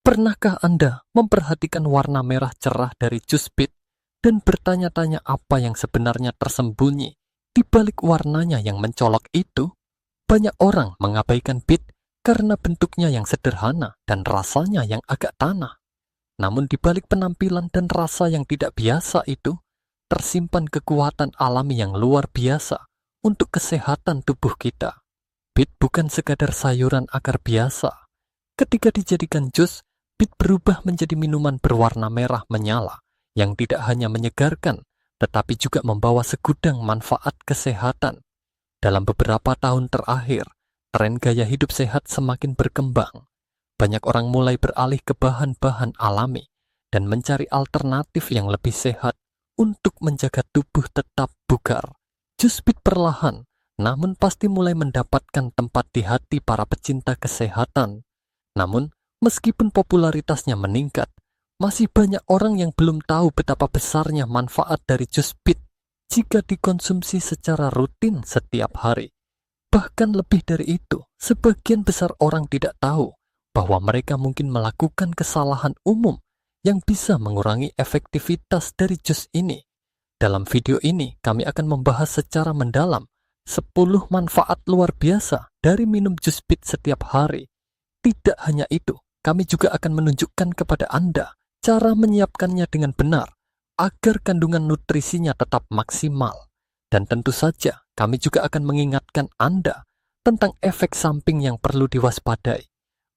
Pernahkah Anda memperhatikan warna merah cerah dari jus bit dan bertanya-tanya apa yang sebenarnya tersembunyi di balik warnanya yang mencolok itu? Banyak orang mengabaikan bit karena bentuknya yang sederhana dan rasanya yang agak tanah. Namun di balik penampilan dan rasa yang tidak biasa itu, tersimpan kekuatan alami yang luar biasa untuk kesehatan tubuh kita. Bit bukan sekadar sayuran akar biasa. Ketika dijadikan jus, bit berubah menjadi minuman berwarna merah menyala yang tidak hanya menyegarkan, tetapi juga membawa segudang manfaat kesehatan. Dalam beberapa tahun terakhir, tren gaya hidup sehat semakin berkembang. Banyak orang mulai beralih ke bahan-bahan alami dan mencari alternatif yang lebih sehat untuk menjaga tubuh tetap bugar. Jus bit perlahan, namun pasti mulai mendapatkan tempat di hati para pecinta kesehatan. Namun, meskipun popularitasnya meningkat, masih banyak orang yang belum tahu betapa besarnya manfaat dari jus bit jika dikonsumsi secara rutin setiap hari. Bahkan lebih dari itu, sebagian besar orang tidak tahu bahwa mereka mungkin melakukan kesalahan umum yang bisa mengurangi efektivitas dari jus ini. Dalam video ini, kami akan membahas secara mendalam 10 manfaat luar biasa dari minum jus bit setiap hari. Tidak hanya itu, kami juga akan menunjukkan kepada Anda cara menyiapkannya dengan benar agar kandungan nutrisinya tetap maksimal. Dan tentu saja, kami juga akan mengingatkan Anda tentang efek samping yang perlu diwaspadai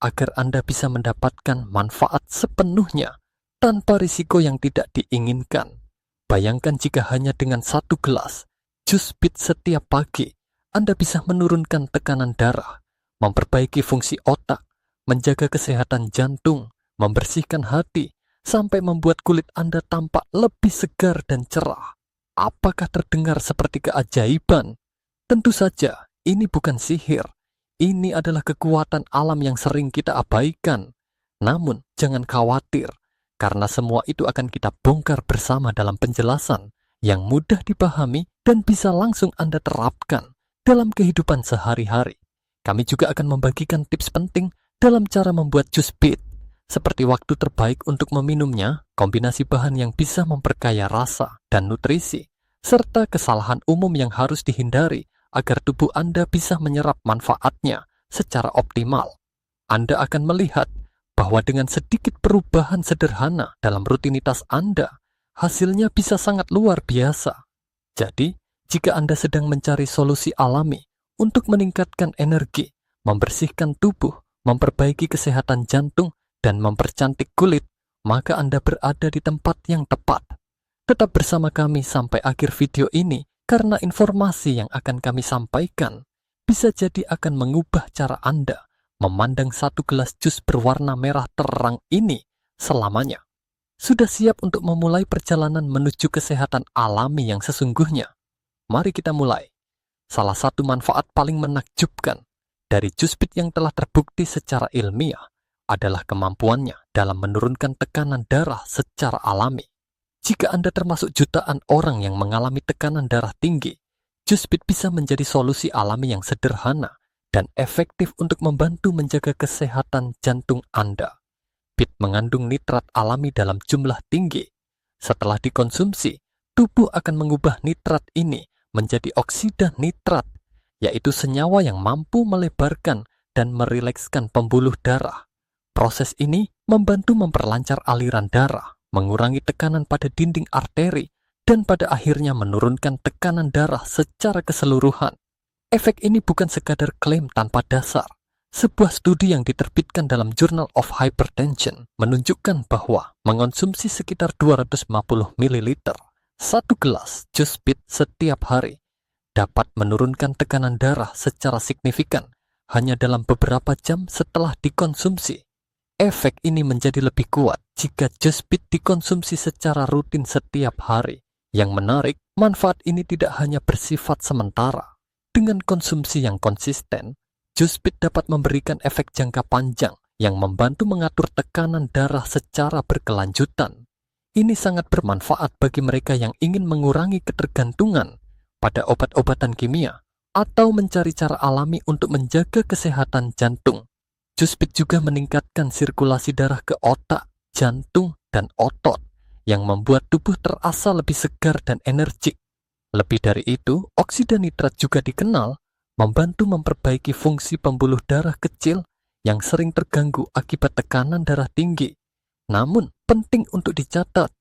agar Anda bisa mendapatkan manfaat sepenuhnya tanpa risiko yang tidak diinginkan. Bayangkan jika hanya dengan 1 gelas jus bit setiap pagi, Anda bisa menurunkan tekanan darah, memperbaiki fungsi otak, menjaga kesehatan jantung, membersihkan hati, sampai membuat kulit Anda tampak lebih segar dan cerah. Apakah terdengar seperti keajaiban? Tentu saja, ini bukan sihir. Ini adalah kekuatan alam yang sering kita abaikan. Namun, jangan khawatir, karena semua itu akan kita bongkar bersama dalam penjelasan yang mudah dipahami dan bisa langsung Anda terapkan dalam kehidupan sehari-hari. Kami juga akan membagikan tips penting dalam cara membuat jus bit, seperti waktu terbaik untuk meminumnya, kombinasi bahan yang bisa memperkaya rasa dan nutrisi, serta kesalahan umum yang harus dihindari agar tubuh Anda bisa menyerap manfaatnya secara optimal. Anda akan melihat bahwa dengan sedikit perubahan sederhana dalam rutinitas Anda, hasilnya bisa sangat luar biasa. Jadi, jika Anda sedang mencari solusi alami untuk meningkatkan energi, membersihkan tubuh, memperbaiki kesehatan jantung, dan mempercantik kulit, maka Anda berada di tempat yang tepat. Tetap bersama kami sampai akhir video ini, karena informasi yang akan kami sampaikan bisa jadi akan mengubah cara Anda memandang 1 gelas jus berwarna merah terang ini selamanya. Sudah siap untuk memulai perjalanan menuju kesehatan alami yang sesungguhnya? Mari kita mulai. Salah satu manfaat paling menakjubkan dari jus bit yang telah terbukti secara ilmiah adalah kemampuannya dalam menurunkan tekanan darah secara alami. Jika Anda termasuk jutaan orang yang mengalami tekanan darah tinggi, jus bit bisa menjadi solusi alami yang sederhana dan efektif untuk membantu menjaga kesehatan jantung Anda. Bit mengandung nitrat alami dalam jumlah tinggi. Setelah dikonsumsi, tubuh akan mengubah nitrat ini menjadi oksida nitrat, yaitu senyawa yang mampu melebarkan dan merilekskan pembuluh darah. Proses ini membantu memperlancar aliran darah, mengurangi tekanan pada dinding arteri, dan pada akhirnya menurunkan tekanan darah secara keseluruhan. Efek ini bukan sekadar klaim tanpa dasar. Sebuah studi yang diterbitkan dalam Journal of Hypertension menunjukkan bahwa mengonsumsi sekitar 250 ml 1 gelas jus bit setiap hari dapat menurunkan tekanan darah secara signifikan hanya dalam beberapa jam setelah dikonsumsi. Efek ini menjadi lebih kuat jika jus bit dikonsumsi secara rutin setiap hari. Yang menarik, manfaat ini tidak hanya bersifat sementara. Dengan konsumsi yang konsisten, jus bit dapat memberikan efek jangka panjang yang membantu mengatur tekanan darah secara berkelanjutan. Ini sangat bermanfaat bagi mereka yang ingin mengurangi ketergantungan pada obat-obatan kimia atau mencari cara alami untuk menjaga kesehatan jantung. Jus Pit juga meningkatkan sirkulasi darah ke otak, jantung, dan otot, yang membuat tubuh terasa lebih segar dan energik. Lebih dari itu, oksida nitrat juga dikenal membantu memperbaiki fungsi pembuluh darah kecil yang sering terganggu akibat tekanan darah tinggi. Namun, penting untuk dicatat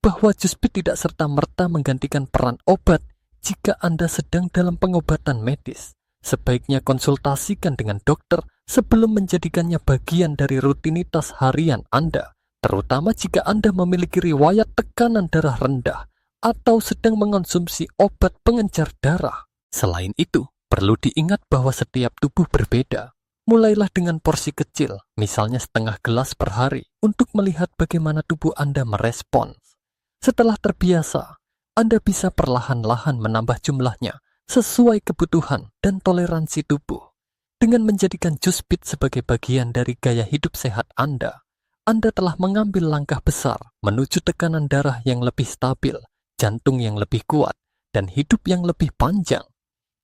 bahwa Jus Pit tidak serta-merta menggantikan peran obat jika Anda sedang dalam pengobatan medis. Sebaiknya konsultasikan dengan dokter sebelum menjadikannya bagian dari rutinitas harian Anda, terutama jika Anda memiliki riwayat tekanan darah rendah atau sedang mengonsumsi obat pengencer darah. Selain itu, perlu diingat bahwa setiap tubuh berbeda. Mulailah dengan porsi kecil, misalnya setengah gelas per hari, untuk melihat bagaimana tubuh Anda merespons. Setelah terbiasa, Anda bisa perlahan-lahan menambah jumlahnya sesuai kebutuhan dan toleransi tubuh. Dengan menjadikan Jus Pit sebagai bagian dari gaya hidup sehat Anda telah mengambil langkah besar menuju tekanan darah yang lebih stabil, jantung yang lebih kuat, dan hidup yang lebih panjang.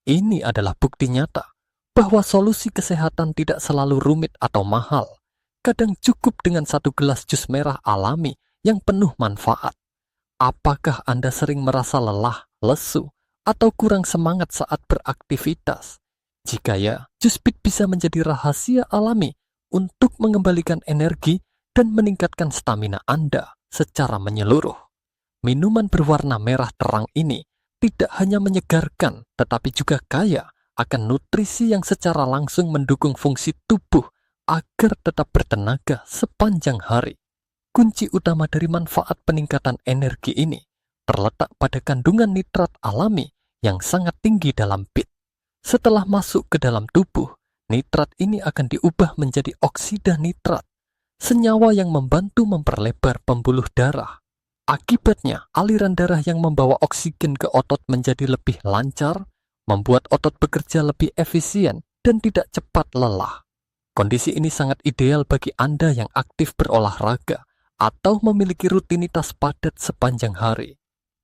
Ini adalah bukti nyata bahwa solusi kesehatan tidak selalu rumit atau mahal. Kadang cukup dengan satu gelas jus merah alami yang penuh manfaat. Apakah Anda sering merasa lelah, lesu, atau kurang semangat saat beraktivitas? Jika ya, Jus Pit bisa menjadi rahasia alami untuk mengembalikan energi dan meningkatkan stamina Anda secara menyeluruh. Minuman berwarna merah terang ini tidak hanya menyegarkan, tetapi juga kaya akan nutrisi yang secara langsung mendukung fungsi tubuh agar tetap bertenaga sepanjang hari. Kunci utama dari manfaat peningkatan energi ini terletak pada kandungan nitrat alami yang sangat tinggi dalam pit. Setelah masuk ke dalam tubuh, nitrat ini akan diubah menjadi oksida nitrat, senyawa yang membantu memperlebar pembuluh darah. Akibatnya, aliran darah yang membawa oksigen ke otot menjadi lebih lancar, membuat otot bekerja lebih efisien dan tidak cepat lelah. Kondisi ini sangat ideal bagi Anda yang aktif berolahraga atau memiliki rutinitas padat sepanjang hari.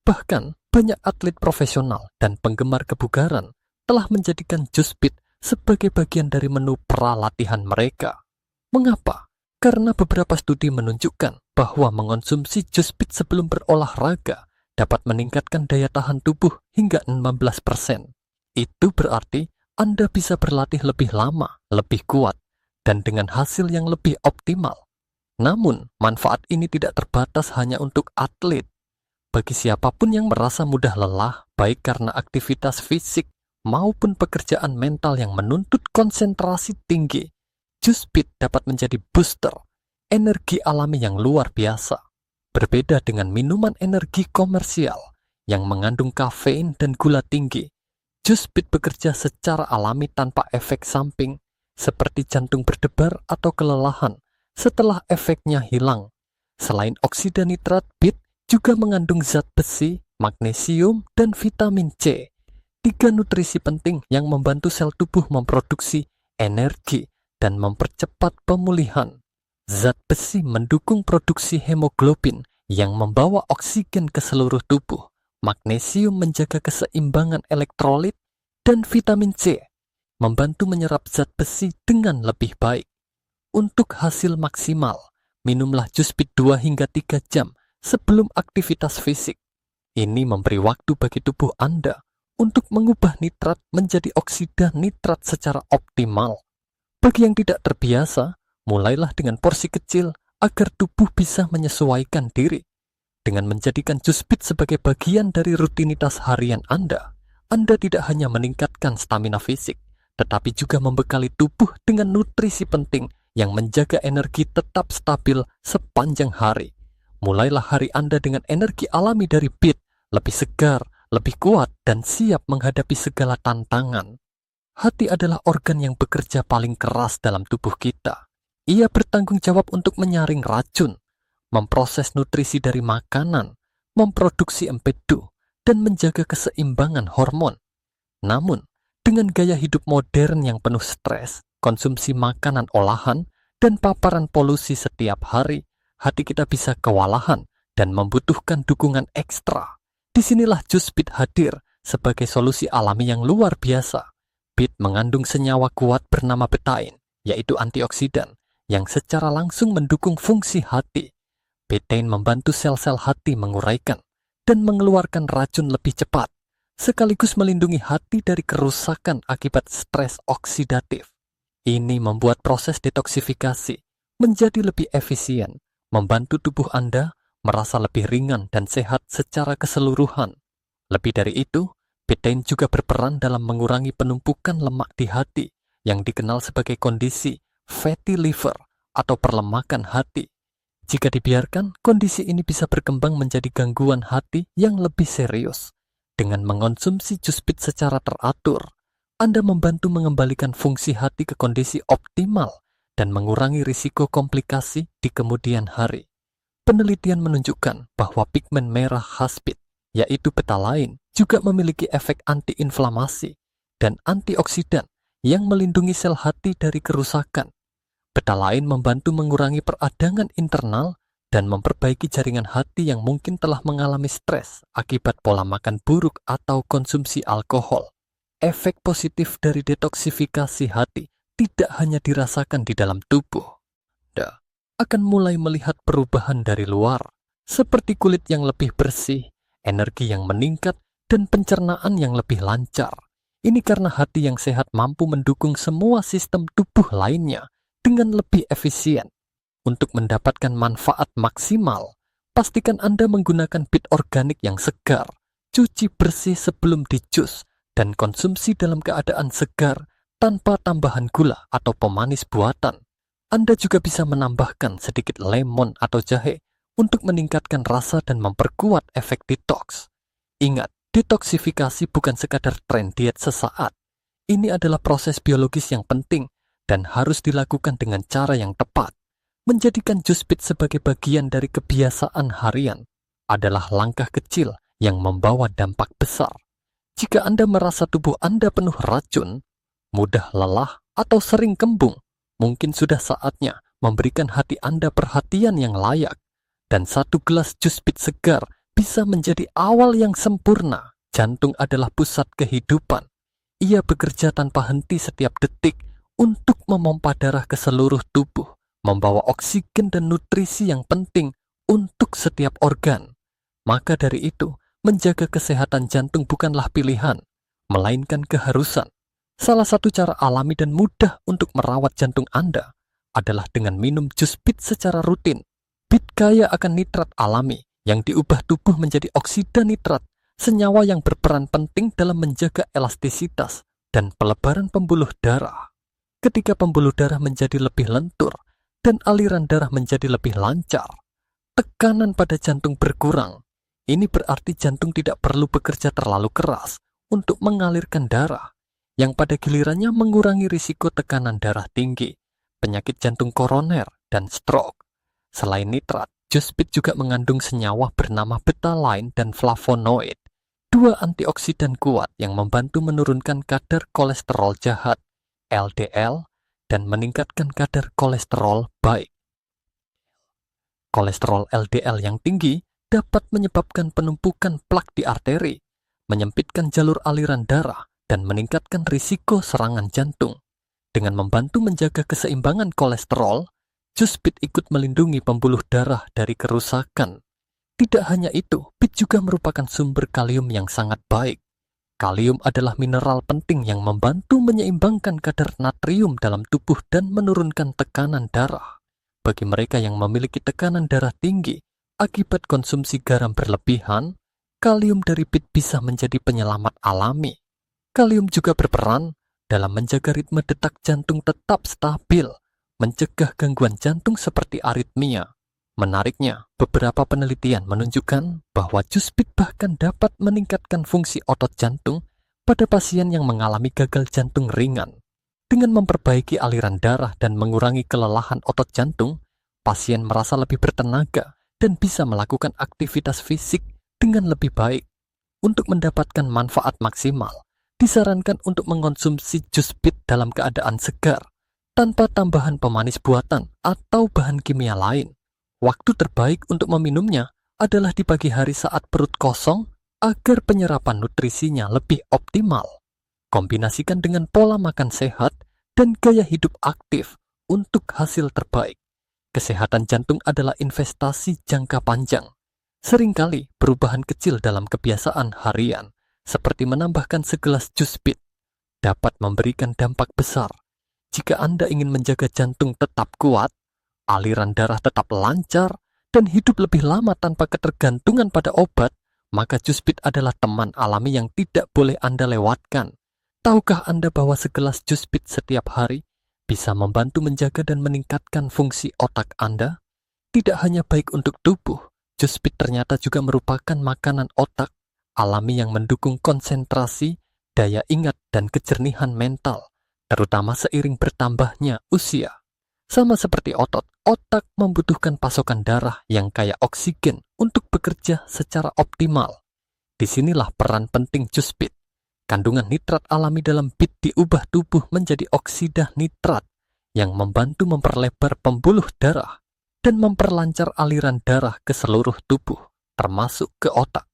Bahkan, banyak atlet profesional dan penggemar kebugaran telah menjadikan Jus Pit sebagai bagian dari menu pralatihan mereka. Mengapa? Karena beberapa studi menunjukkan bahwa mengonsumsi Jus Pit sebelum berolahraga dapat meningkatkan daya tahan tubuh hingga 16%. Itu berarti Anda bisa berlatih lebih lama, lebih kuat, dan dengan hasil yang lebih optimal. Namun, manfaat ini tidak terbatas hanya untuk atlet. Bagi siapapun yang merasa mudah lelah, baik karena aktivitas fisik maupun pekerjaan mental yang menuntut konsentrasi tinggi, Jus Pit dapat menjadi booster energi alami yang luar biasa. Berbeda dengan minuman energi komersial yang mengandung kafein dan gula tinggi, Jus Pit bekerja secara alami tanpa efek samping, seperti jantung berdebar atau kelelahan setelah efeknya hilang. Selain oksida nitrat, pit juga mengandung zat besi, magnesium, dan vitamin C. 3 nutrisi penting yang membantu sel tubuh memproduksi energi dan mempercepat pemulihan. Zat besi mendukung produksi hemoglobin yang membawa oksigen ke seluruh tubuh. Magnesium menjaga keseimbangan elektrolit, dan vitamin C membantu menyerap zat besi dengan lebih baik. Untuk hasil maksimal, minumlah Jus Pit 2 hingga 3 jam sebelum aktivitas fisik. Ini memberi waktu bagi tubuh Anda untuk mengubah nitrat menjadi oksida nitrat secara optimal. Bagi yang tidak terbiasa, mulailah dengan porsi kecil agar tubuh bisa menyesuaikan diri. Dengan menjadikan Jus Pit sebagai bagian dari rutinitas harian Anda tidak hanya meningkatkan stamina fisik, tetapi juga membekali tubuh dengan nutrisi penting yang menjaga energi tetap stabil sepanjang hari. Mulailah hari Anda dengan energi alami dari pit, lebih segar, lebih kuat, dan siap menghadapi segala tantangan. Hati adalah organ yang bekerja paling keras dalam tubuh kita. Ia bertanggung jawab untuk menyaring racun, memproses nutrisi dari makanan, memproduksi empedu, dan menjaga keseimbangan hormon. Namun, dengan gaya hidup modern yang penuh stres, konsumsi makanan olahan, dan paparan polusi setiap hari, hati kita bisa kewalahan dan membutuhkan dukungan ekstra. Disinilah Jus Pit hadir sebagai solusi alami yang luar biasa. Pit mengandung senyawa kuat bernama betain yaitu antioksidan, yang secara langsung mendukung fungsi hati. Betaine membantu sel-sel hati menguraikan dan mengeluarkan racun lebih cepat, sekaligus melindungi hati dari kerusakan akibat stres oksidatif. Ini membuat proses detoksifikasi menjadi lebih efisien, membantu tubuh Anda merasa lebih ringan dan sehat secara keseluruhan. Lebih dari itu, betaine juga berperan dalam mengurangi penumpukan lemak di hati yang dikenal sebagai kondisi fatty liver atau perlemakan hati. Jika dibiarkan, kondisi ini bisa berkembang menjadi gangguan hati yang lebih serius. Dengan mengonsumsi jus bit secara teratur, Anda membantu mengembalikan fungsi hati ke kondisi optimal dan mengurangi risiko komplikasi di kemudian hari. Penelitian menunjukkan bahwa pigmen merah khas bit, yaitu betalain, juga memiliki efek antiinflamasi dan antioksidan yang melindungi sel hati dari kerusakan. Betalain membantu mengurangi peradangan internal dan memperbaiki jaringan hati yang mungkin telah mengalami stres akibat pola makan buruk atau konsumsi alkohol. Efek positif dari detoksifikasi hati tidak hanya dirasakan di dalam tubuh. Anda akan mulai melihat perubahan dari luar, seperti kulit yang lebih bersih, energi yang meningkat, dan pencernaan yang lebih lancar. Ini karena hati yang sehat mampu mendukung semua sistem tubuh lainnya dengan lebih efisien. Untuk mendapatkan manfaat maksimal, pastikan Anda menggunakan bit organik yang segar, cuci bersih sebelum dijus, dan konsumsi dalam keadaan segar tanpa tambahan gula atau pemanis buatan. Anda juga bisa menambahkan sedikit lemon atau jahe untuk meningkatkan rasa dan memperkuat efek detox. Ingat, detoksifikasi bukan sekadar tren diet sesaat. Ini adalah proses biologis yang penting dan harus dilakukan dengan cara yang tepat. Menjadikan jus bit sebagai bagian dari kebiasaan harian adalah langkah kecil yang membawa dampak besar. Jika Anda merasa tubuh Anda penuh racun, mudah lelah, atau sering kembung, mungkin sudah saatnya memberikan hati Anda perhatian yang layak. Dan satu gelas jus bit segar bisa menjadi awal yang sempurna. Jantung adalah pusat kehidupan. Ia bekerja tanpa henti setiap detik untuk memompa darah ke seluruh tubuh, membawa oksigen dan nutrisi yang penting untuk setiap organ. Maka dari itu, menjaga kesehatan jantung bukanlah pilihan, melainkan keharusan. Salah satu cara alami dan mudah untuk merawat jantung Anda adalah dengan minum jus bit secara rutin. Bit kaya akan nitrat alami yang diubah tubuh menjadi oksida nitrat, senyawa yang berperan penting dalam menjaga elastisitas dan pelebaran pembuluh darah. Ketika pembuluh darah menjadi lebih lentur dan aliran darah menjadi lebih lancar, tekanan pada jantung berkurang. Ini berarti jantung tidak perlu bekerja terlalu keras untuk mengalirkan darah, yang pada gilirannya mengurangi risiko tekanan darah tinggi, penyakit jantung koroner, dan stroke. Selain nitrat, jus bit juga mengandung senyawa bernama betalain dan flavonoid, dua antioksidan kuat yang membantu menurunkan kadar kolesterol jahat, LDL, dan meningkatkan kadar kolesterol baik. Kolesterol LDL yang tinggi dapat menyebabkan penumpukan plak di arteri, menyempitkan jalur aliran darah, dan meningkatkan risiko serangan jantung. Dengan membantu menjaga keseimbangan kolesterol, jus bit ikut melindungi pembuluh darah dari kerusakan. Tidak hanya itu, bit juga merupakan sumber kalium yang sangat baik. Kalium adalah mineral penting yang membantu menyeimbangkan kadar natrium dalam tubuh dan menurunkan tekanan darah. Bagi mereka yang memiliki tekanan darah tinggi akibat konsumsi garam berlebihan, kalium dari bit bisa menjadi penyelamat alami. Kalium juga berperan dalam menjaga ritme detak jantung tetap stabil, mencegah gangguan jantung seperti aritmia. Menariknya, beberapa penelitian menunjukkan bahwa jus bit bahkan dapat meningkatkan fungsi otot jantung pada pasien yang mengalami gagal jantung ringan. Dengan memperbaiki aliran darah dan mengurangi kelelahan otot jantung, pasien merasa lebih bertenaga dan bisa melakukan aktivitas fisik dengan lebih baik. Untuk mendapatkan manfaat maksimal, disarankan untuk mengonsumsi jus bit dalam keadaan segar, tanpa tambahan pemanis buatan atau bahan kimia lain. Waktu terbaik untuk meminumnya adalah di pagi hari saat perut kosong agar penyerapan nutrisinya lebih optimal. Kombinasikan dengan pola makan sehat dan gaya hidup aktif untuk hasil terbaik. Kesehatan jantung adalah investasi jangka panjang. Seringkali perubahan kecil dalam kebiasaan harian, seperti menambahkan segelas jus pit, dapat memberikan dampak besar. Jika Anda ingin menjaga jantung tetap kuat, aliran darah tetap lancar, dan hidup lebih lama tanpa ketergantungan pada obat, maka jus pit adalah teman alami yang tidak boleh Anda lewatkan. Tahukah Anda bahwa segelas jus pit setiap hari bisa membantu menjaga dan meningkatkan fungsi otak Anda? Tidak hanya baik untuk tubuh, jus pit ternyata juga merupakan makanan otak alami yang mendukung konsentrasi, daya ingat, dan kejernihan mental, terutama seiring bertambahnya usia. Sama seperti otot, otak membutuhkan pasokan darah yang kaya oksigen untuk bekerja secara optimal. Disinilah peran penting jus pit. Kandungan nitrat alami dalam bit diubah tubuh menjadi oksida nitrat yang membantu memperlebar pembuluh darah dan memperlancar aliran darah ke seluruh tubuh, termasuk ke otak.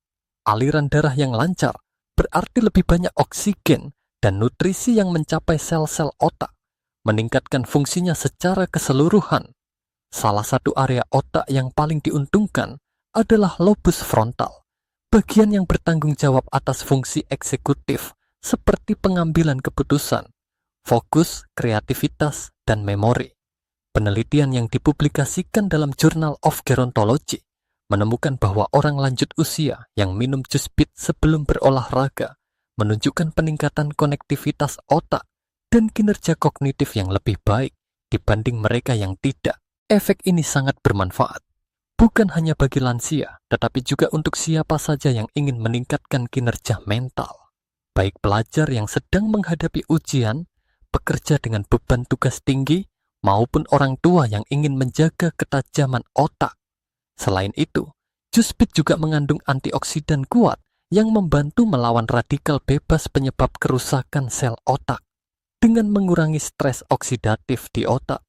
Aliran darah yang lancar berarti lebih banyak oksigen dan nutrisi yang mencapai sel-sel otak, meningkatkan fungsinya secara keseluruhan. Salah satu area otak yang paling diuntungkan adalah lobus frontal, bagian yang bertanggung jawab atas fungsi eksekutif seperti pengambilan keputusan, fokus, kreativitas, dan memori. Penelitian yang dipublikasikan dalam Journal of Gerontology menemukan bahwa orang lanjut usia yang minum jus pit sebelum berolahraga menunjukkan peningkatan konektivitas otak dan kinerja kognitif yang lebih baik dibanding mereka yang tidak. Efek ini sangat bermanfaat, bukan hanya bagi lansia, tetapi juga untuk siapa saja yang ingin meningkatkan kinerja mental. Baik pelajar yang sedang menghadapi ujian, pekerja dengan beban tugas tinggi, maupun orang tua yang ingin menjaga ketajaman otak. Selain itu, jus pit juga mengandung antioksidan kuat yang membantu melawan radikal bebas penyebab kerusakan sel otak. Dengan mengurangi stres oksidatif di otak,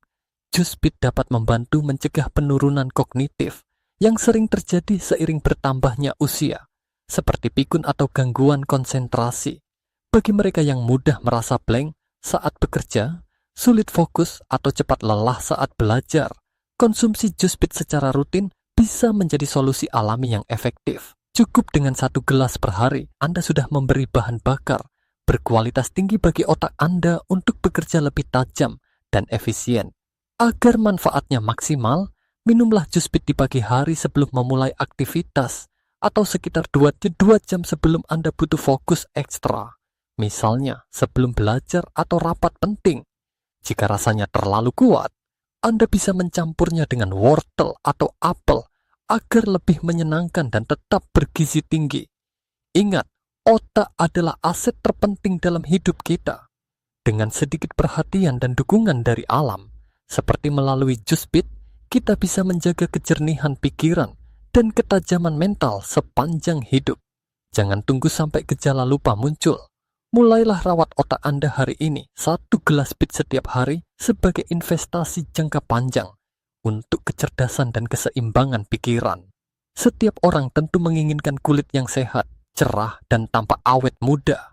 jus pit dapat membantu mencegah penurunan kognitif yang sering terjadi seiring bertambahnya usia, seperti pikun atau gangguan konsentrasi. Bagi mereka yang mudah merasa blank saat bekerja, sulit fokus, atau cepat lelah saat belajar, konsumsi jus pit secara rutin bisa menjadi solusi alami yang efektif. Cukup dengan 1 gelas per hari, Anda sudah memberi bahan bakar berkualitas tinggi bagi otak Anda untuk bekerja lebih tajam dan efisien. Agar manfaatnya maksimal, minumlah jus pit di pagi hari sebelum memulai aktivitas, atau sekitar 2 jam sebelum Anda butuh fokus ekstra. Misalnya, sebelum belajar atau rapat penting. Jika rasanya terlalu kuat, Anda bisa mencampurnya dengan wortel atau apel agar lebih menyenangkan dan tetap bergizi tinggi. Ingat, otak adalah aset terpenting dalam hidup kita. Dengan sedikit perhatian dan dukungan dari alam, seperti melalui jus pit, kita bisa menjaga kejernihan pikiran dan ketajaman mental sepanjang hidup. Jangan tunggu sampai gejala lupa muncul. Mulailah rawat otak Anda hari ini. 1 gelas pit setiap hari sebagai investasi jangka panjang untuk kecerdasan dan keseimbangan pikiran. Setiap orang tentu menginginkan kulit yang sehat, cerah, dan tampak awet muda.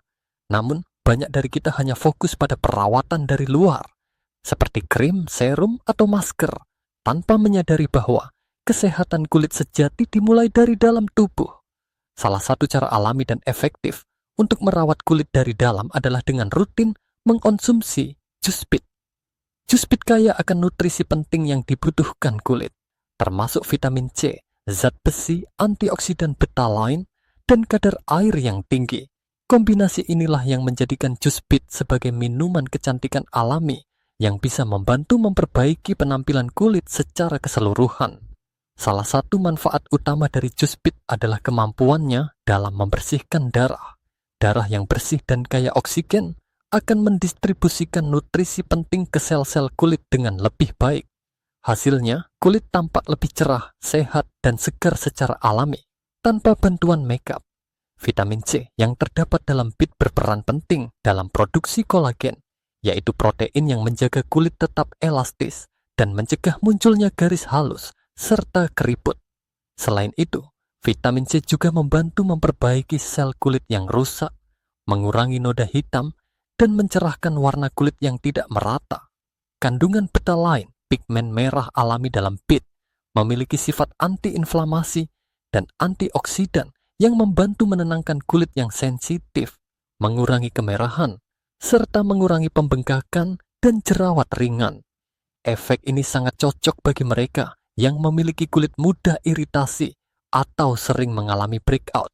Namun, banyak dari kita hanya fokus pada perawatan dari luar, seperti krim, serum, atau masker, tanpa menyadari bahwa kesehatan kulit sejati dimulai dari dalam tubuh. Salah satu cara alami dan efektif untuk merawat kulit dari dalam adalah dengan rutin mengkonsumsi jus pit. Jus pit kaya akan nutrisi penting yang dibutuhkan kulit, termasuk vitamin C, zat besi, antioksidan betalain, dan kadar air yang tinggi. Kombinasi inilah yang menjadikan jus pit sebagai minuman kecantikan alami yang bisa membantu memperbaiki penampilan kulit secara keseluruhan. Salah satu manfaat utama dari jus pit adalah kemampuannya dalam membersihkan darah. Darah yang bersih dan kaya oksigen akan mendistribusikan nutrisi penting ke sel-sel kulit dengan lebih baik. Hasilnya, kulit tampak lebih cerah, sehat, dan segar secara alami, tanpa bantuan makeup. Vitamin C yang terdapat dalam bit berperan penting dalam produksi kolagen, yaitu protein yang menjaga kulit tetap elastis dan mencegah munculnya garis halus serta keriput. Selain itu, vitamin C juga membantu memperbaiki sel kulit yang rusak, mengurangi noda hitam, dan mencerahkan warna kulit yang tidak merata. Kandungan betalain, pigmen merah alami dalam bit, memiliki sifat antiinflamasi dan antioksidan yang membantu menenangkan kulit yang sensitif, mengurangi kemerahan, serta mengurangi pembengkakan dan jerawat ringan. Efek ini sangat cocok bagi mereka yang memiliki kulit mudah iritasi atau sering mengalami breakout.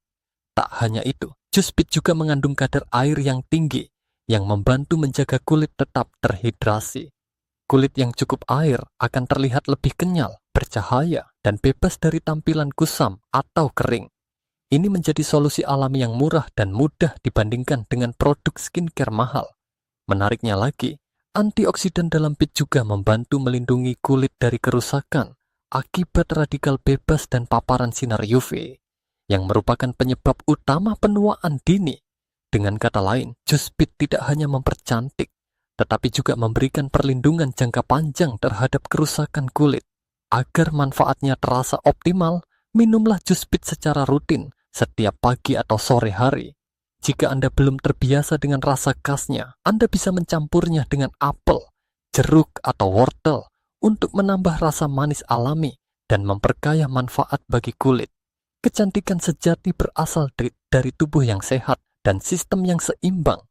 Tak hanya itu, jus bit juga mengandung kadar air yang tinggi yang membantu menjaga kulit tetap terhidrasi. Kulit yang cukup air akan terlihat lebih kenyal, bercahaya, dan bebas dari tampilan kusam atau kering. Ini menjadi solusi alami yang murah dan mudah dibandingkan dengan produk skincare mahal. Menariknya lagi, antioksidan dalam bit juga membantu melindungi kulit dari kerusakan akibat radikal bebas dan paparan sinar UV, yang merupakan penyebab utama penuaan dini. Dengan kata lain, jus bit tidak hanya mempercantik, tetapi juga memberikan perlindungan jangka panjang terhadap kerusakan kulit. Agar manfaatnya terasa optimal, minumlah jus bit secara rutin setiap pagi atau sore hari. Jika Anda belum terbiasa dengan rasa khasnya, Anda bisa mencampurnya dengan apel, jeruk, atau wortel untuk menambah rasa manis alami dan memperkaya manfaat bagi kulit. Kecantikan sejati berasal dari tubuh yang sehat dan sistem yang seimbang.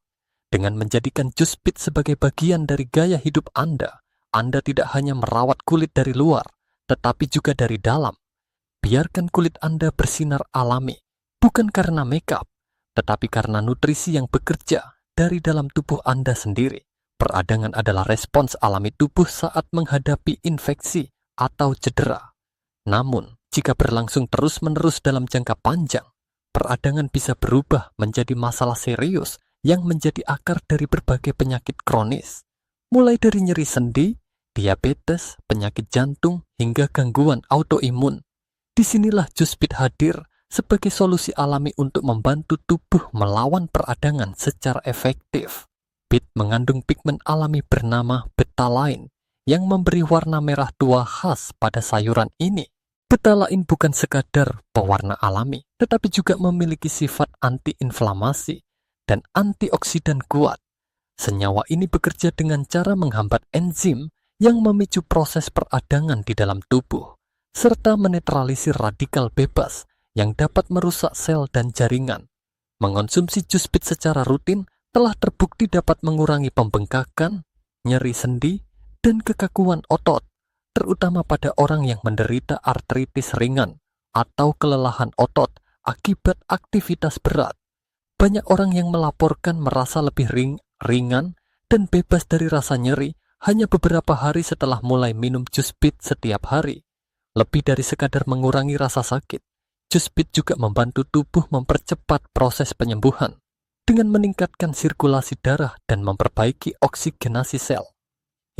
Dengan menjadikan jus bit sebagai bagian dari gaya hidup Anda tidak hanya merawat kulit dari luar, tetapi juga dari dalam. Biarkan kulit Anda bersinar alami, bukan karena makeup, tetapi karena nutrisi yang bekerja dari dalam tubuh Anda sendiri. Peradangan adalah respons alami tubuh saat menghadapi infeksi atau cedera. Namun, jika berlangsung terus-menerus dalam jangka panjang, peradangan bisa berubah menjadi masalah serius yang menjadi akar dari berbagai penyakit kronis, mulai dari nyeri sendi, diabetes, penyakit jantung, hingga gangguan autoimun. Disinilah jus bit hadir sebagai solusi alami untuk membantu tubuh melawan peradangan secara efektif. Bit mengandung pigmen alami bernama betalain yang memberi warna merah tua khas pada sayuran ini. Betalain bukan sekadar pewarna alami, tetapi juga memiliki sifat antiinflamasi dan antioksidan kuat. Senyawa ini bekerja dengan cara menghambat enzim yang memicu proses peradangan di dalam tubuh, serta menetralisir radikal bebas yang dapat merusak sel dan jaringan. Mengonsumsi jus bit secara rutin telah terbukti dapat mengurangi pembengkakan, nyeri sendi, dan kekakuan otot, terutama pada orang yang menderita artritis ringan atau kelelahan otot akibat aktivitas berat. Banyak orang yang melaporkan merasa lebih ringan dan bebas dari rasa nyeri hanya beberapa hari setelah mulai minum jus bit setiap hari. Lebih dari sekadar mengurangi rasa sakit, jus bit juga membantu tubuh mempercepat proses penyembuhan dengan meningkatkan sirkulasi darah dan memperbaiki oksigenasi sel.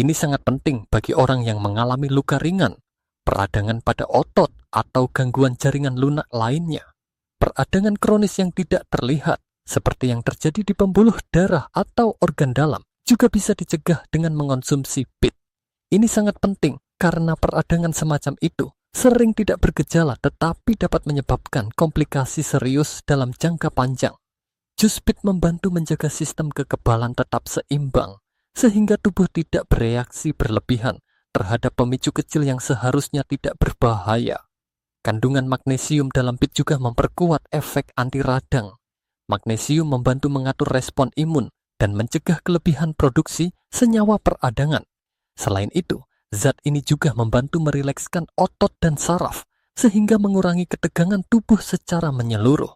Ini sangat penting bagi orang yang mengalami luka ringan, peradangan pada otot, atau gangguan jaringan lunak lainnya. Peradangan kronis yang tidak terlihat, seperti yang terjadi di pembuluh darah atau organ dalam, juga bisa dicegah dengan mengonsumsi bit. Ini sangat penting karena peradangan semacam itu sering tidak bergejala tetapi dapat menyebabkan komplikasi serius dalam jangka panjang. Jus bit membantu menjaga sistem kekebalan tetap seimbang, sehingga tubuh tidak bereaksi berlebihan terhadap pemicu kecil yang seharusnya tidak berbahaya. Kandungan magnesium dalam bit juga memperkuat efek anti radang. Magnesium membantu mengatur respon imun dan mencegah kelebihan produksi senyawa peradangan. Selain itu, zat ini juga membantu merilekskan otot dan saraf, sehingga mengurangi ketegangan tubuh secara menyeluruh.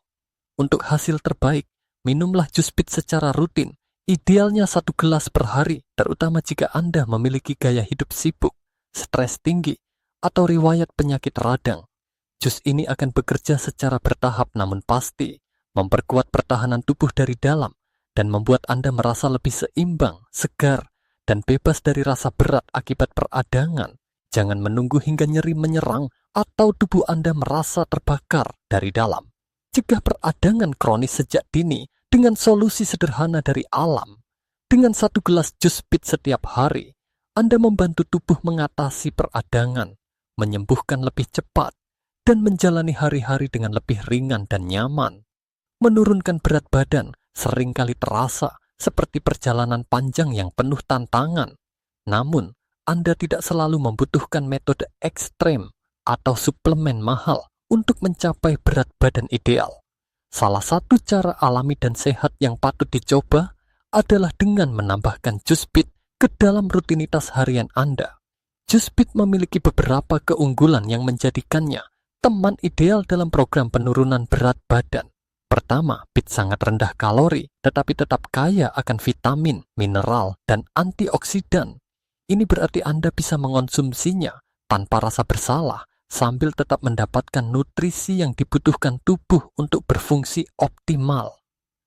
Untuk hasil terbaik, minumlah jus bit secara rutin, idealnya 1 gelas per hari, terutama jika Anda memiliki gaya hidup sibuk, stres tinggi, atau riwayat penyakit radang. Jus ini akan bekerja secara bertahap namun pasti, memperkuat pertahanan tubuh dari dalam, dan membuat Anda merasa lebih seimbang, segar, dan bebas dari rasa berat akibat peradangan. Jangan menunggu hingga nyeri menyerang atau tubuh Anda merasa terbakar dari dalam. Cegah peradangan kronis sejak dini dengan solusi sederhana dari alam. Dengan 1 gelas jus bit setiap hari, Anda membantu tubuh mengatasi peradangan, menyembuhkan lebih cepat, dan menjalani hari-hari dengan lebih ringan dan nyaman. Menurunkan berat badan seringkali terasa seperti perjalanan panjang yang penuh tantangan. Namun, Anda tidak selalu membutuhkan metode ekstrem atau suplemen mahal untuk mencapai berat badan ideal. Salah satu cara alami dan sehat yang patut dicoba adalah dengan menambahkan Justbit ke dalam rutinitas harian Anda. Justbit memiliki beberapa keunggulan yang menjadikannya teman ideal dalam program penurunan berat badan. Pertama, Bit sangat rendah kalori, tetapi tetap kaya akan vitamin, mineral, dan antioksidan. Ini berarti Anda bisa mengonsumsinya tanpa rasa bersalah, sambil tetap mendapatkan nutrisi yang dibutuhkan tubuh untuk berfungsi optimal.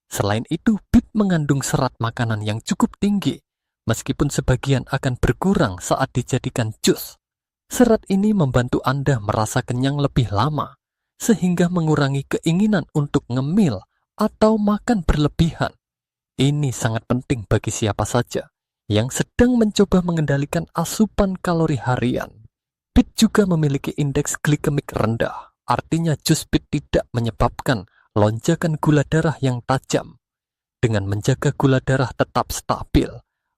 Selain itu, Bit mengandung serat makanan yang cukup tinggi, meskipun sebagian akan berkurang saat dijadikan jus. Serat ini membantu Anda merasa kenyang lebih lama, sehingga mengurangi keinginan untuk ngemil atau makan berlebihan. Ini sangat penting bagi siapa saja yang sedang mencoba mengendalikan asupan kalori harian. Bit juga memiliki indeks glikemik rendah, artinya jus Bit tidak menyebabkan lonjakan gula darah yang tajam. Dengan menjaga gula darah tetap stabil,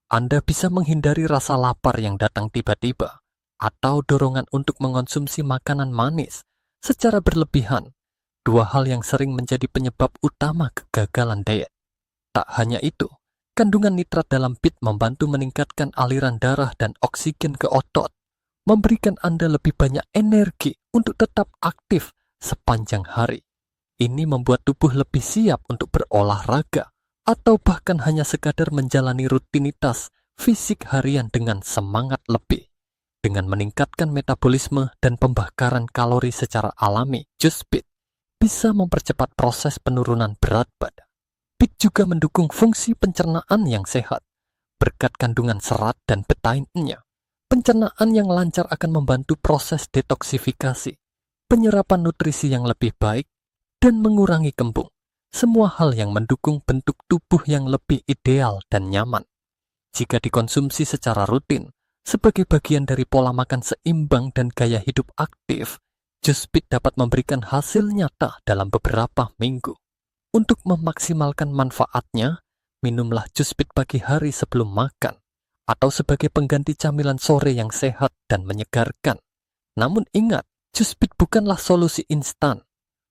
Anda bisa menghindari rasa lapar yang datang tiba-tiba atau dorongan untuk mengonsumsi makanan manis secara berlebihan, dua hal yang sering menjadi penyebab utama kegagalan diet. Tak hanya itu, kandungan nitrat dalam Bit membantu meningkatkan aliran darah dan oksigen ke otot, memberikan Anda lebih banyak energi untuk tetap aktif sepanjang hari. Ini membuat tubuh lebih siap untuk berolahraga atau bahkan hanya sekadar menjalani rutinitas fisik harian dengan semangat lebih. Dengan meningkatkan metabolisme dan pembakaran kalori secara alami, jus Bit bisa mempercepat proses penurunan berat badan. Bit juga mendukung fungsi pencernaan yang sehat. Berkat kandungan serat dan betainnya, pencernaan yang lancar akan membantu proses detoksifikasi, penyerapan nutrisi yang lebih baik, dan mengurangi kembung. Semua hal yang mendukung bentuk tubuh yang lebih ideal dan nyaman. Jika dikonsumsi secara rutin, sebagai bagian dari pola makan seimbang dan gaya hidup aktif, jus Bit dapat memberikan hasil nyata dalam beberapa minggu. Untuk memaksimalkan manfaatnya, minumlah jus Bit pagi hari sebelum makan, atau sebagai pengganti camilan sore yang sehat dan menyegarkan. Namun ingat, jus Bit bukanlah solusi instan.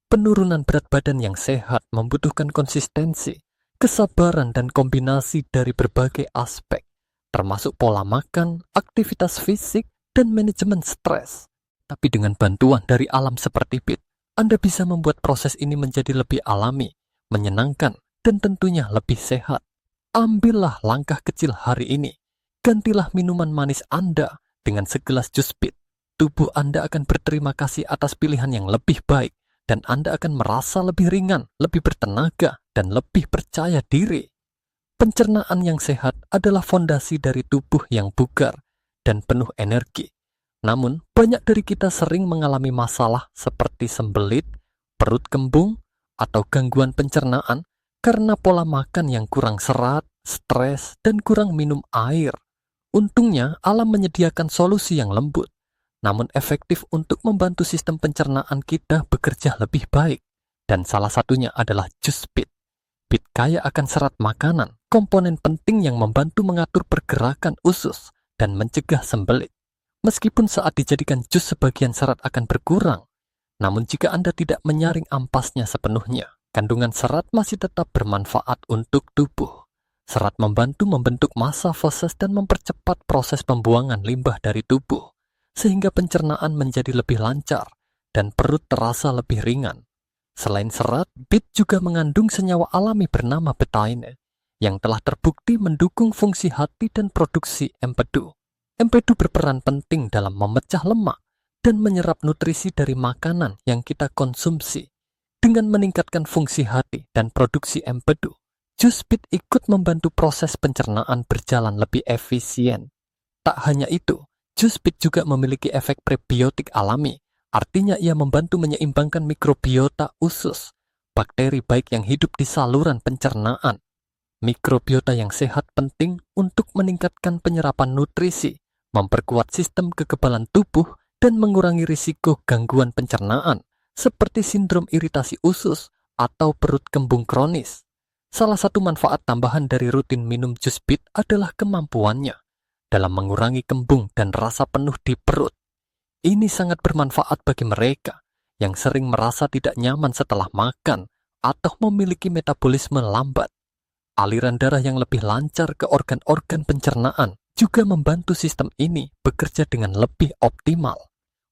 Penurunan berat badan yang sehat membutuhkan konsistensi, kesabaran, dan kombinasi dari berbagai aspek, termasuk pola makan, aktivitas fisik, dan manajemen stres. Tapi dengan bantuan dari alam seperti Bit, Anda bisa membuat proses ini menjadi lebih alami, menyenangkan, dan tentunya lebih sehat. Ambillah langkah kecil hari ini. Gantilah minuman manis Anda dengan segelas jus Bit. Tubuh Anda akan berterima kasih atas pilihan yang lebih baik, dan Anda akan merasa lebih ringan, lebih bertenaga, dan lebih percaya diri. Pencernaan yang sehat adalah fondasi dari tubuh yang bugar dan penuh energi. Namun, banyak dari kita sering mengalami masalah seperti sembelit, perut kembung, atau gangguan pencernaan karena pola makan yang kurang serat, stres, dan kurang minum air. Untungnya, alam menyediakan solusi yang lembut, namun efektif untuk membantu sistem pencernaan kita bekerja lebih baik. Dan salah satunya adalah jus Bit. Bit kaya akan serat makanan, komponen penting yang membantu mengatur pergerakan usus dan mencegah sembelit. Meskipun saat dijadikan jus sebagian serat akan berkurang, namun jika Anda tidak menyaring ampasnya sepenuhnya, kandungan serat masih tetap bermanfaat untuk tubuh. Serat membantu membentuk massa foses dan mempercepat proses pembuangan limbah dari tubuh, sehingga pencernaan menjadi lebih lancar dan perut terasa lebih ringan. Selain serat, Bit juga mengandung senyawa alami bernama betaine, yang telah terbukti mendukung fungsi hati dan produksi empedu. Empedu berperan penting dalam memecah lemak dan menyerap nutrisi dari makanan yang kita konsumsi. Dengan meningkatkan fungsi hati dan produksi empedu, jus Bit ikut membantu proses pencernaan berjalan lebih efisien. Tak hanya itu, jus Bit juga memiliki efek prebiotik alami, artinya ia membantu menyeimbangkan mikrobiota usus, bakteri baik yang hidup di saluran pencernaan. Mikrobiota yang sehat penting untuk meningkatkan penyerapan nutrisi, memperkuat sistem kekebalan tubuh, dan mengurangi risiko gangguan pencernaan, seperti sindrom iritasi usus atau perut kembung kronis. Salah satu manfaat tambahan dari rutin minum jus bit adalah kemampuannya dalam mengurangi kembung dan rasa penuh di perut. Ini sangat bermanfaat bagi mereka yang sering merasa tidak nyaman setelah makan atau memiliki metabolisme lambat. Aliran darah yang lebih lancar ke organ-organ pencernaan juga membantu sistem ini bekerja dengan lebih optimal.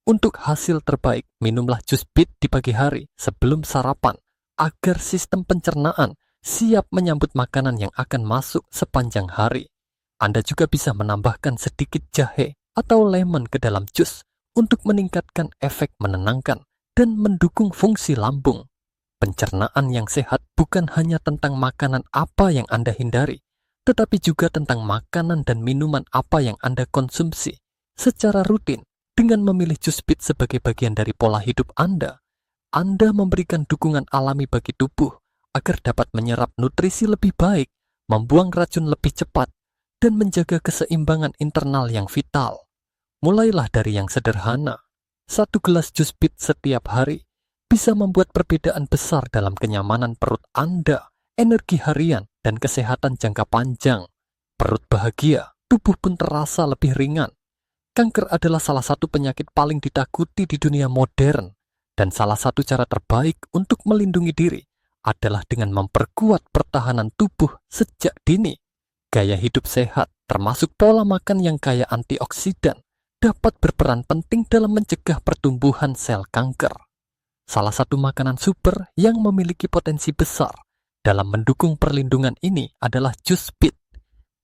Untuk hasil terbaik, minumlah jus bit di pagi hari sebelum sarapan agar sistem pencernaan siap menyambut makanan yang akan masuk sepanjang hari. Anda juga bisa menambahkan sedikit jahe atau lemon ke dalam jus untuk meningkatkan efek menenangkan dan mendukung fungsi lambung. Pencernaan yang sehat bukan hanya tentang makanan apa yang Anda hindari, tetapi juga tentang makanan dan minuman apa yang Anda konsumsi secara rutin. Dengan memilih jus bit sebagai bagian dari pola hidup Anda memberikan dukungan alami bagi tubuh agar dapat menyerap nutrisi lebih baik, membuang racun lebih cepat, dan menjaga keseimbangan internal yang vital. Mulailah dari yang sederhana. 1 gelas jus bit setiap hari bisa membuat perbedaan besar dalam kenyamanan perut Anda, energi harian, dan kesehatan jangka panjang. Perut bahagia, tubuh pun terasa lebih ringan. Kanker adalah salah satu penyakit paling ditakuti di dunia modern, dan salah satu cara terbaik untuk melindungi diri adalah dengan memperkuat pertahanan tubuh sejak dini. Gaya hidup sehat, termasuk pola makan yang kaya antioksidan, dapat berperan penting dalam mencegah pertumbuhan sel kanker. Salah satu makanan super yang memiliki potensi besar dalam mendukung perlindungan ini adalah jus bit.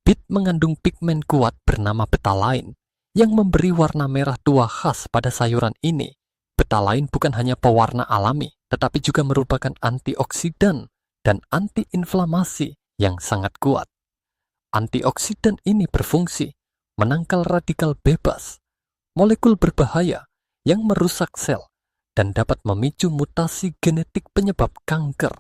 Bit mengandung pigmen kuat bernama betalain yang memberi warna merah tua khas pada sayuran ini. Betalain bukan hanya pewarna alami, tetapi juga merupakan antioksidan dan antiinflamasi yang sangat kuat. Antioksidan ini berfungsi menangkal radikal bebas, molekul berbahaya yang merusak sel dan dapat memicu mutasi genetik penyebab kanker.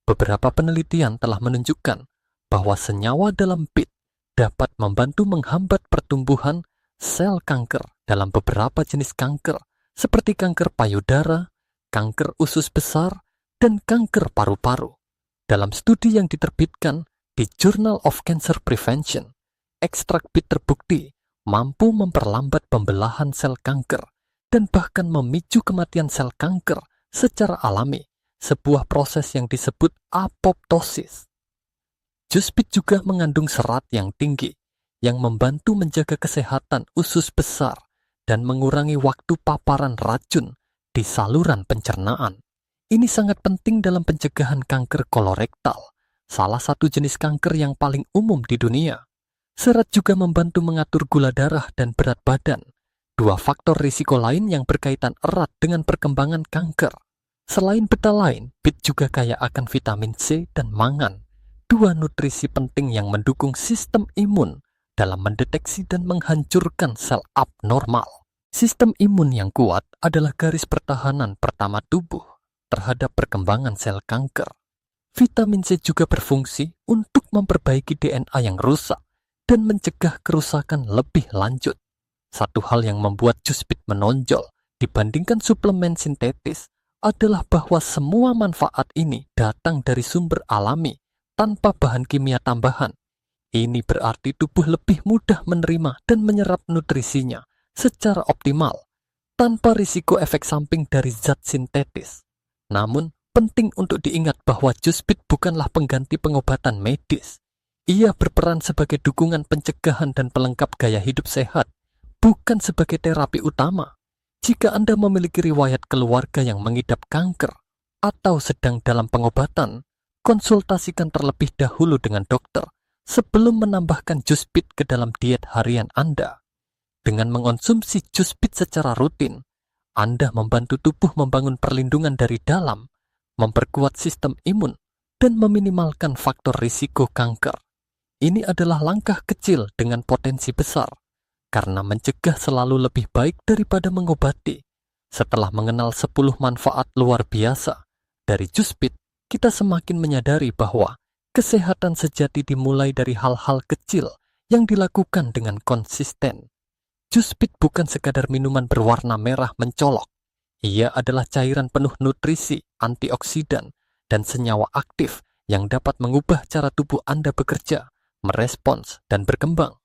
Beberapa penelitian telah menunjukkan bahwa senyawa dalam bit dapat membantu menghambat pertumbuhan sel kanker dalam beberapa jenis kanker seperti kanker payudara, kanker usus besar, dan kanker paru-paru. Dalam studi yang diterbitkan di Journal of Cancer Prevention, ekstrak bit terbukti mampu memperlambat pembelahan sel kanker dan bahkan memicu kematian sel kanker secara alami, sebuah proses yang disebut apoptosis. Jus bit juga mengandung serat yang tinggi, yang membantu menjaga kesehatan usus besar dan mengurangi waktu paparan racun di saluran pencernaan. Ini sangat penting dalam pencegahan kanker kolorektal, salah satu jenis kanker yang paling umum di dunia. Serat juga membantu mengatur gula darah dan berat badan, 2 faktor risiko lain yang berkaitan erat dengan perkembangan kanker. Selain betalain, bit juga kaya akan vitamin C dan mangan, 2 nutrisi penting yang mendukung sistem imun dalam mendeteksi dan menghancurkan sel abnormal. Sistem imun yang kuat adalah garis pertahanan pertama tubuh terhadap perkembangan sel kanker. Vitamin C juga berfungsi untuk memperbaiki DNA yang rusak dan mencegah kerusakan lebih lanjut. Satu hal yang membuat jus bit menonjol dibandingkan suplemen sintetis adalah bahwa semua manfaat ini datang dari sumber alami tanpa bahan kimia tambahan. Ini berarti tubuh lebih mudah menerima dan menyerap nutrisinya secara optimal, tanpa risiko efek samping dari zat sintetis. Namun, penting untuk diingat bahwa jus bit bukanlah pengganti pengobatan medis. Ia berperan sebagai dukungan pencegahan dan pelengkap gaya hidup sehat, bukan sebagai terapi utama. Jika Anda memiliki riwayat keluarga yang mengidap kanker atau sedang dalam pengobatan, konsultasikan terlebih dahulu dengan dokter sebelum menambahkan jus bit ke dalam diet harian Anda. Dengan mengonsumsi jus bit secara rutin, Anda membantu tubuh membangun perlindungan dari dalam, memperkuat sistem imun, dan meminimalkan faktor risiko kanker. Ini adalah langkah kecil dengan potensi besar, karena mencegah selalu lebih baik daripada mengobati. Setelah mengenal 10 manfaat luar biasa dari jus bit, kita semakin menyadari bahwa kesehatan sejati dimulai dari hal-hal kecil yang dilakukan dengan konsisten. Jus bit bukan sekadar minuman berwarna merah mencolok. Ia adalah cairan penuh nutrisi, antioksidan, dan senyawa aktif yang dapat mengubah cara tubuh Anda bekerja, merespons, dan berkembang.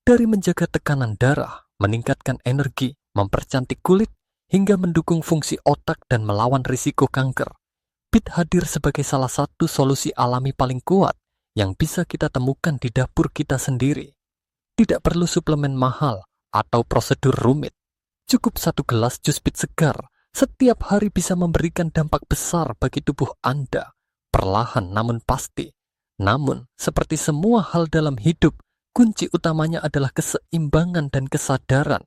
Dari menjaga tekanan darah, meningkatkan energi, mempercantik kulit, hingga mendukung fungsi otak dan melawan risiko kanker. BIT hadir sebagai salah satu solusi alami paling kuat yang bisa kita temukan di dapur kita sendiri. Tidak perlu suplemen mahal atau prosedur rumit. Cukup 1 gelas jus BIT segar setiap hari bisa memberikan dampak besar bagi tubuh Anda. Perlahan namun pasti. Namun, seperti semua hal dalam hidup, kunci utamanya adalah keseimbangan dan kesadaran.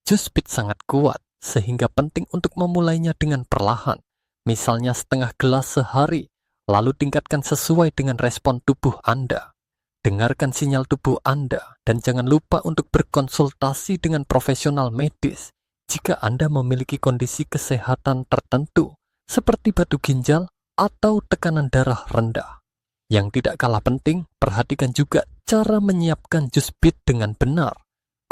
Jus BIT sangat kuat, sehingga penting untuk memulainya dengan perlahan. Misalnya setengah gelas sehari, lalu tingkatkan sesuai dengan respon tubuh Anda. Dengarkan sinyal tubuh Anda, dan jangan lupa untuk berkonsultasi dengan profesional medis jika Anda memiliki kondisi kesehatan tertentu, seperti batu ginjal atau tekanan darah rendah. Yang tidak kalah penting, perhatikan juga cara menyiapkan jus BIT dengan benar.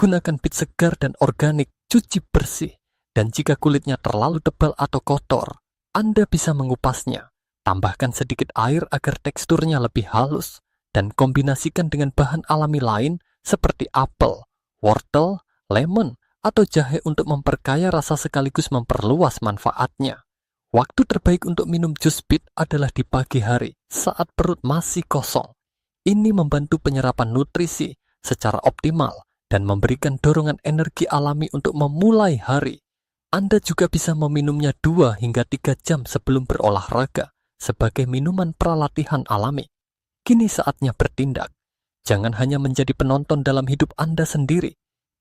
Gunakan BIT segar dan organik, cuci bersih, dan jika kulitnya terlalu tebal atau kotor, Anda bisa mengupasnya. Tambahkan sedikit air agar teksturnya lebih halus, dan kombinasikan dengan bahan alami lain seperti apel, wortel, lemon, atau jahe untuk memperkaya rasa sekaligus memperluas manfaatnya. Waktu terbaik untuk minum jus BIT adalah di pagi hari saat perut masih kosong. Ini membantu penyerapan nutrisi secara optimal dan memberikan dorongan energi alami untuk memulai hari. Anda juga bisa meminumnya 2 hingga 3 jam sebelum berolahraga sebagai minuman pralatihan alami. Kini saatnya bertindak. Jangan hanya menjadi penonton dalam hidup Anda sendiri.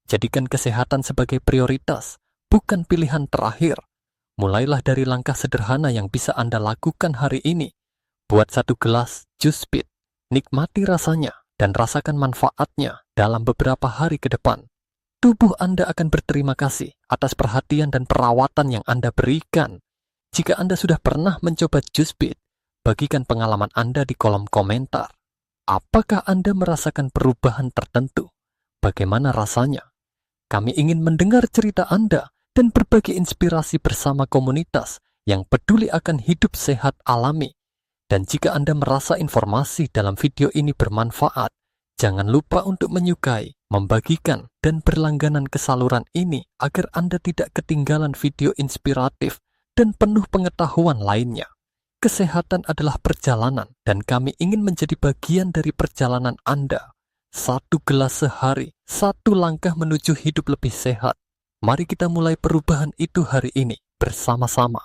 Jadikan kesehatan sebagai prioritas, bukan pilihan terakhir. Mulailah dari langkah sederhana yang bisa Anda lakukan hari ini. Buat 1 gelas jus BIT, nikmati rasanya dan rasakan manfaatnya dalam beberapa hari ke depan. Tubuh Anda akan berterima kasih atas perhatian dan perawatan yang Anda berikan. Jika Anda sudah pernah mencoba jus BIT, bagikan pengalaman Anda di kolom komentar. Apakah Anda merasakan perubahan tertentu? Bagaimana rasanya? Kami ingin mendengar cerita Anda dan berbagi inspirasi bersama komunitas yang peduli akan hidup sehat alami. Dan jika Anda merasa informasi dalam video ini bermanfaat, jangan lupa untuk menyukai, membagikan, dan berlangganan ke saluran ini agar Anda tidak ketinggalan video inspiratif dan penuh pengetahuan lainnya. Kesehatan adalah perjalanan dan kami ingin menjadi bagian dari perjalanan Anda. 1 gelas sehari, 1 langkah menuju hidup lebih sehat. Mari kita mulai perubahan itu hari ini bersama-sama.